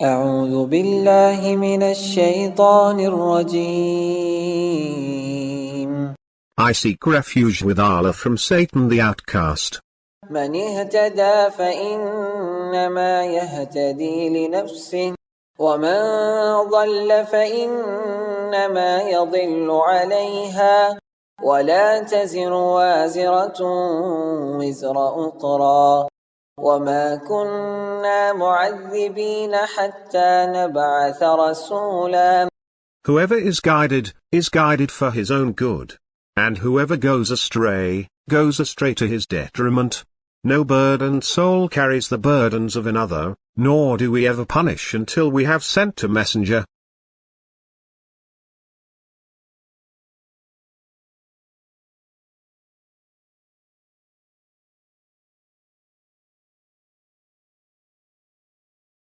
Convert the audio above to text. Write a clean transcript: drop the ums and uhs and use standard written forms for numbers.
أعوذ بالله من الشيطان الرجيم. I seek refuge with Allah from Satan the outcast. من اهتدى فإنما يهتدي لنفسه ومن ضل فإنما يضل عليها ولا تزر وازرة وزر أخرى وما كنا معذبين حتى نبعث رسولا. Whoever is guided for his own good. And whoever goes astray to his detriment. No burdened soul carries the burdens of another, nor do we ever punish until we have sent a messenger.